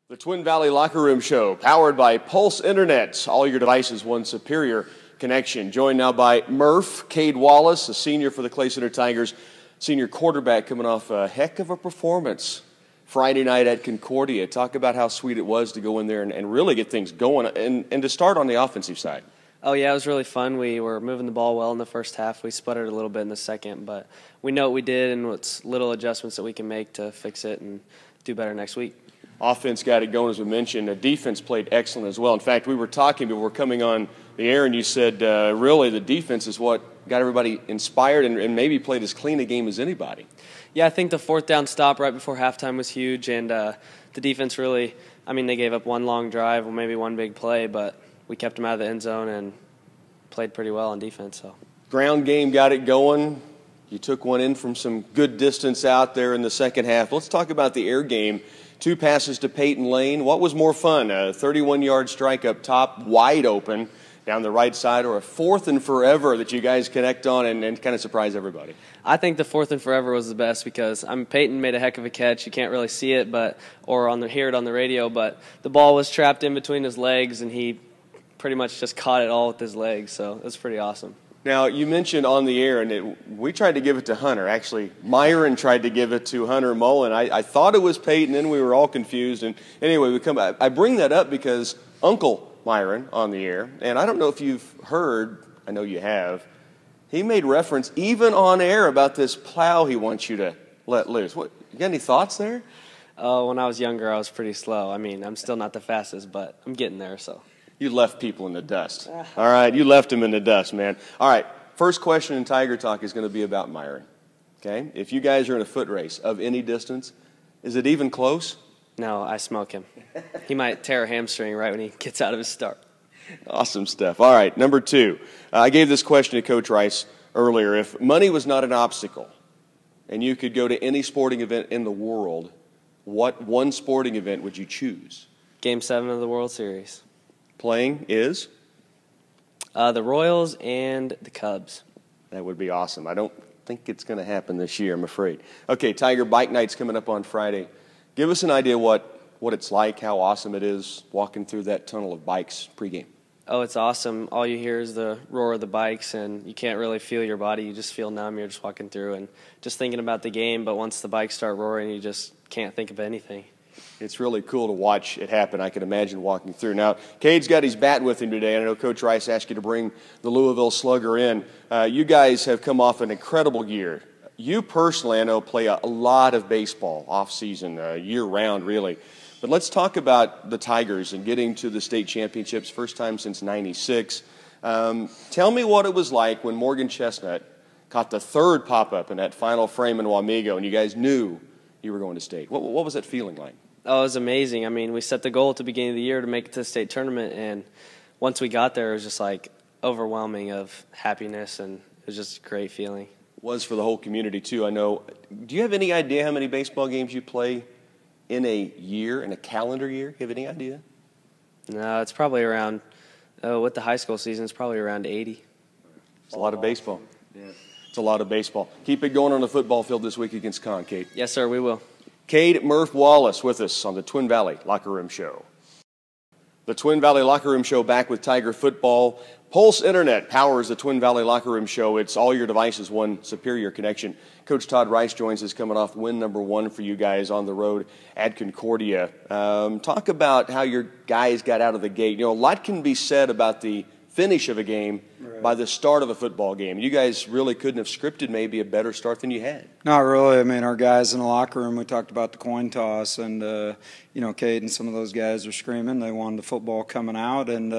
The Twin Valley Locker Room Show, powered by Pulse Internet. All your devices, one superior connection. Joined now by Murph, Kade Wallace, a senior for the Clay Center Tigers, senior quarterback coming off a heck of a performance Friday night at Concordia. Talk about how sweet it was to go in there and really get things going and to start on the offensive side. Oh, yeah, it was really fun. We were moving the ball well in the first half. We sputtered a little bit in the second, but we know what we did and what's little adjustments that we can make to fix it and do better next week. Offense got it going, as we mentioned. The defense played excellent as well. In fact, we were talking before coming on the air, and you said really the defense is what got everybody inspired and maybe played as clean a game as anybody. Yeah, I think the fourth down stop right before halftime was huge, and the defense really, I mean, they gave up one long drive or maybe one big play, but we kept them out of the end zone and played pretty well on defense. So, ground game got it going. You took one in from some good distance out there in the second half. Let's talk about the air game. 2 passes to Peyton Lane. What was more fun, a 31-yard strike up top, wide open, down the right side, or a 4th and forever that you guys connect on and kind of surprise everybody? I think the 4th and forever was the best because Peyton made a heck of a catch. You can't really see it, hear it on the radio, but the ball was trapped in between his legs, and he pretty much just caught it all with his legs. So it was pretty awesome. Now, you mentioned on the air, and we tried to give it to Hunter. Actually, Myron tried to give it to Hunter Mullen. I thought it was Peyton, and we were all confused. And anyway, I bring that up because Uncle Myron on the air, and I don't know if you've heard, I know you have, he made reference even on air about this plow he wants you to let loose. You got any thoughts there? When I was younger, I was pretty slow. I mean, I'm still not the fastest, but I'm getting there, so. You left people in the dust. All right, you left them in the dust, man. All right, first question in Tiger Talk is going to be about Myron. Okay? If you guys are in a foot race of any distance, is it even close? No, I smoke him. He might tear a hamstring right when he gets out of his start. Awesome stuff. All right, number 2. I gave this question to Coach Rice earlier. If money was not an obstacle and you could go to any sporting event in the world, what one sporting event would you choose? Game 7 of the World Series. Playing is? The Royals and the Cubs. That would be awesome. I don't think it's going to happen this year, I'm afraid. Okay, Tiger Bike Night's coming up on Friday. Give us an idea what it's like, how awesome it is walking through that tunnel of bikes pregame. Oh, it's awesome. All you hear is the roar of the bikes, and you can't really feel your body. You just feel numb. You're just walking through and just thinking about the game, but once the bikes start roaring, you just can't think of anything. It's really cool to watch it happen. I can imagine walking through. Now, Cade's got his bat with him today. I know Coach Rice asked you to bring the Louisville Slugger in. You guys have come off an incredible year. You personally, I know, play a lot of baseball off-season, year-round, really. But let's talk about the Tigers and getting to the state championships, first time since '96. Tell me what it was like when Morgan Chestnut caught the 3rd pop-up in that final frame in Wamego, and you guys knew you were going to state. What was that feeling like? Oh, it was amazing. I mean, we set the goal at the beginning of the year to make it to the state tournament, and once we got there, it was just like overwhelming of happiness, and it was just a great feeling. It was for the whole community, too, I know. Do you have any idea how many baseball games you play in a year, in a calendar year? Do you have any idea? No, it's probably around, with the high school season, it's probably around 80. It's a lot of baseball. Yeah. It's a lot of baseball. Keep it going on the football field this week against Con, Kade. Yes, sir, we will. Kade Murph Wallace with us on the Twin Valley Locker Room Show. The Twin Valley Locker Room Show back with Tiger football. Pulse Internet powers the Twin Valley Locker Room Show. It's all your devices, one superior connection. Coach Todd Rice joins us coming off win number 1 for you guys on the road at Concordia. Talk about how your guys got out of the gate. You know, a lot can be said about the finish of a game by the start of a football game. You guys really couldn't have scripted maybe a better start than you had. Not really. I mean, our guys in the locker room, we talked about the coin toss, and, you know, Kade and some of those guys were screaming. They wanted the football coming out, and,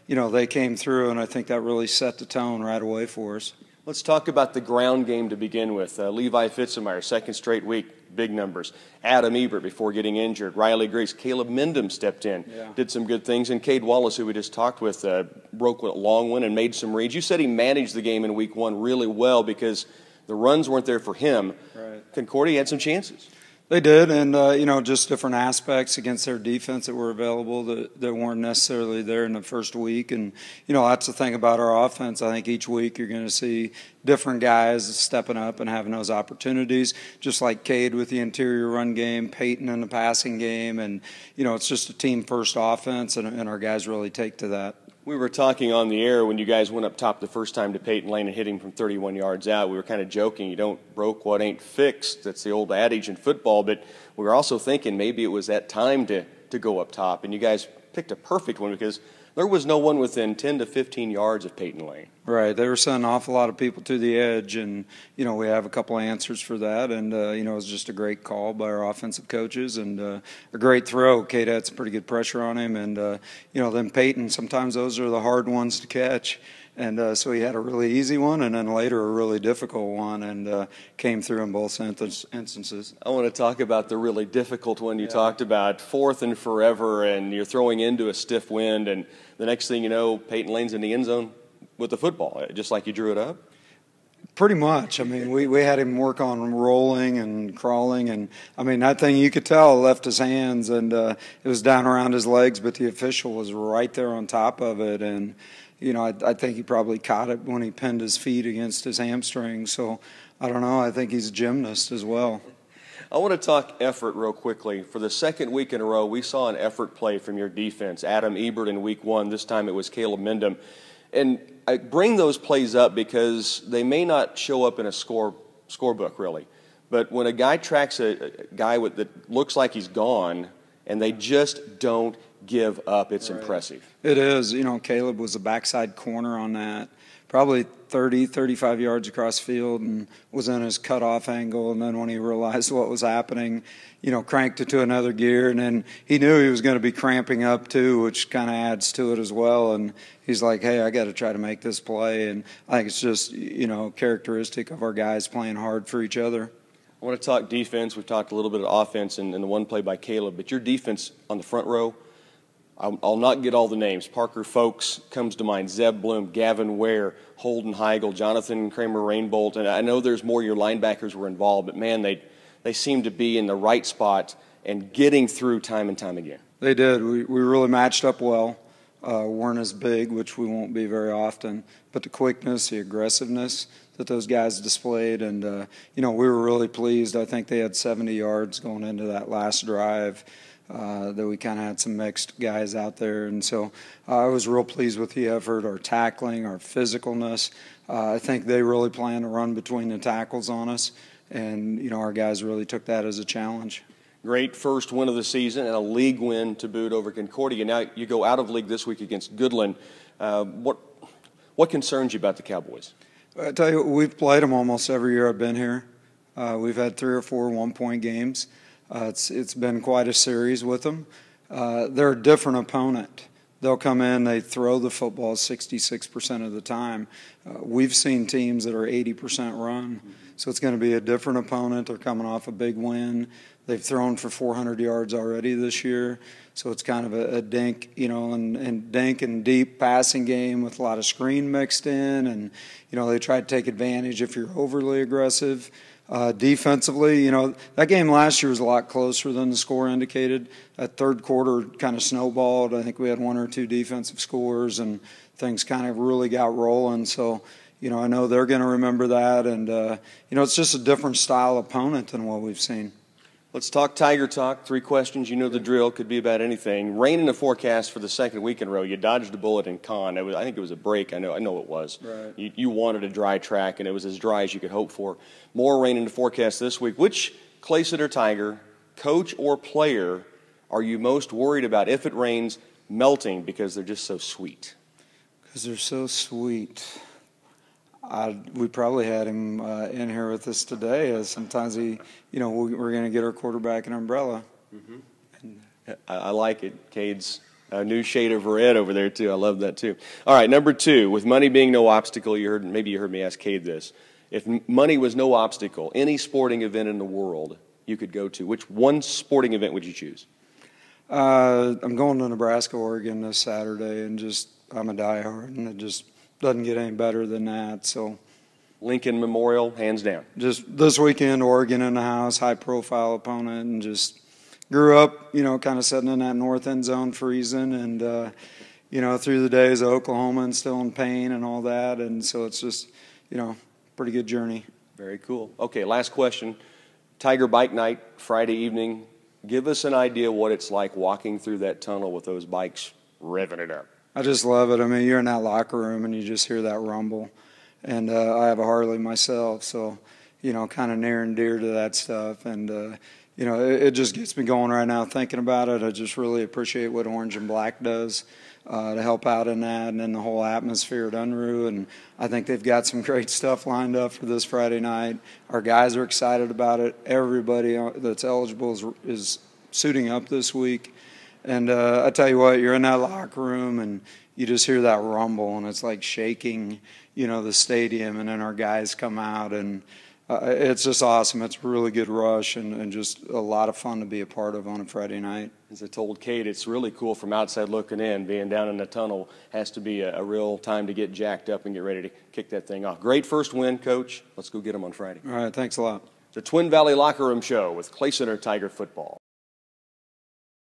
you know, they came through, and I think that really set the tone right away for us. Let's talk about the ground game to begin with. Levi Fitzemeyer, 2nd straight week, big numbers. Adam Ebert before getting injured. Riley Grace. Caleb Mendham stepped in, did some good things. And Kade Wallace, who we just talked with, broke a long one and made some reads. You said he managed the game in week 1 really well because the runs weren't there for him. Right. Concordia had some chances. They did, and just different aspects against their defense that were available that weren't necessarily there in the first week. And that's the thing about our offense. I think each week you're going to see different guys stepping up and having those opportunities, just like Kade with the interior run game, Peyton in the passing game, and it's just a team first offense, and our guys really take to that. We were talking on the air when you guys went up top the first time to Peyton Lane and hit him from 31 yards out. We were kind of joking, you don't broke what ain't fixed. That's the old adage in football. But we were also thinking maybe it was that time to go up top. And you guys picked a perfect one because there was no one within 10 to 15 yards of Peyton Lane. Right. They were sending an awful lot of people to the edge, and, we have a couple of answers for that. And, it was just a great call by our offensive coaches and a great throw. Kade had some pretty good pressure on him. And, then Peyton, sometimes those are the hard ones to catch. And so he had a really easy one and then later a really difficult one and came through in both instances. I want to talk about the really difficult one you talked about, 4th and forever, and you're throwing into a stiff wind, and the next thing you know, Peyton Lane's in the end zone with the football, just like you drew it up? Pretty much. I mean, we had him work on rolling and crawling, and, that thing you could tell left his hands, and it was down around his legs, but the official was right there on top of it, and I think he probably caught it when he pinned his feet against his hamstring. So, I don't know. I think he's a gymnast as well. I want to talk effort real quickly. For the second week in a row, we saw an effort play from your defense. Adam Ebert in week 1. This time it was Caleb Mendham. And I bring those plays up because they may not show up in a scorebook, really. But when a guy tracks a guy that looks like he's gone and they just don't give up, it's impressive. It is. Caleb was a backside corner on that, probably 30, 35 yards across field, and was in his cutoff angle. And then when he realized what was happening, cranked it to another gear. And then he knew he was going to be cramping up too, which kind of adds to it as well. And he's like, hey, I got to try to make this play. And I think it's just, characteristic of our guys playing hard for each other. I want to talk defense. We've talked a little bit of offense in the one play by Caleb, but your defense on the front row, I'll not get all the names. Parker Folks comes to mind, Zeb Bloom, Gavin Ware, Holden Heigl, Jonathan Kramer-Rainbolt, and I know there's more. Your linebackers were involved, but, man, they seem to be in the right spot and getting through time and time again. They did. We really matched up well. Weren't as big, which we won't be very often, but the quickness, the aggressiveness that those guys displayed, and, we were really pleased. I think they had 70 yards going into that last drive. That we kind of had some mixed guys out there. And so I was real pleased with the effort, our tackling, our physicalness. I think they really planned to run between the tackles on us, and, our guys really took that as a challenge. Great first win of the season and a league win to boot over Concordia. Now you go out of league this week against Goodland. What concerns you about the Cowboys? I tell you, we've played them almost every year I've been here. We've had 3 or 4 one-point games. It's been quite a series with them. They're a different opponent. They'll come in, they throw the football 66% of the time. We've seen teams that are 80% run, so it's going to be a different opponent. They're coming off a big win. They've thrown for 400 yards already this year, so it's kind of a dink, and dink and deep passing game with a lot of screen mixed in, and they try to take advantage if you're overly aggressive. Defensively, that game last year was a lot closer than the score indicated. That third quarter kind of snowballed. I think we had 1 or 2 defensive scores, and things kind of really got rolling. So, I know they're going to remember that. And, it's just a different style opponent than what we've seen. Let's talk Tiger talk. 3 questions. You know the drill. Could be about anything. Rain in the forecast for the second week in a row. You dodged a bullet in Con. I think it was a break. I know it was. Right. You wanted a dry track, and it was as dry as you could hope for. More rain in the forecast this week. Which Clay-Sitter Tiger, coach or player, are you most worried about if it rains melting because they're just so sweet? Because they're so sweet. We probably had him in here with us today. As sometimes we're going to get our quarterback an umbrella. Mm-hmm. I like it. Cade's a new shade of red over there too. I love that too. All right, number 2. With money being no obstacle, maybe you heard me ask Kade this. If money was no obstacle, any sporting event in the world you could go to, which one sporting event would you choose? I'm going to Nebraska, Oregon this Saturday, and I'm a diehard, and it just doesn't get any better than that. So Lincoln Memorial, hands down. Just this weekend, Oregon in the house, high-profile opponent, and just grew up, kind of sitting in that north end zone freezing, and, through the days of Oklahoma and still in pain and all that, and so it's just, pretty good journey. Very cool. Okay, last question. Tiger Bike Night, Friday evening. Give us an idea what it's like walking through that tunnel with those bikes revving it up. I just love it. I mean, you're in that locker room and you just hear that rumble. And I have a Harley myself, so, kind of near and dear to that stuff. And, it just gets me going right now thinking about it. I just really appreciate what Orange and Black does to help out in that, and then the whole atmosphere at Unruh. And I think they've got some great stuff lined up for this Friday night. Our guys are excited about it. Everybody that's eligible is suiting up this week. And I tell you what, you're in that locker room and you just hear that rumble, and it's like shaking, the stadium, and then our guys come out, and it's just awesome. It's a really good rush and just a lot of fun to be a part of on a Friday night. As I told Kate, it's really cool from outside looking in. Being down in the tunnel has to be a real time to get jacked up and get ready to kick that thing off. Great first win, Coach. Let's go get them on Friday. All right, thanks a lot. The Twin Valley Locker Room Show with Clay Center Tiger Football.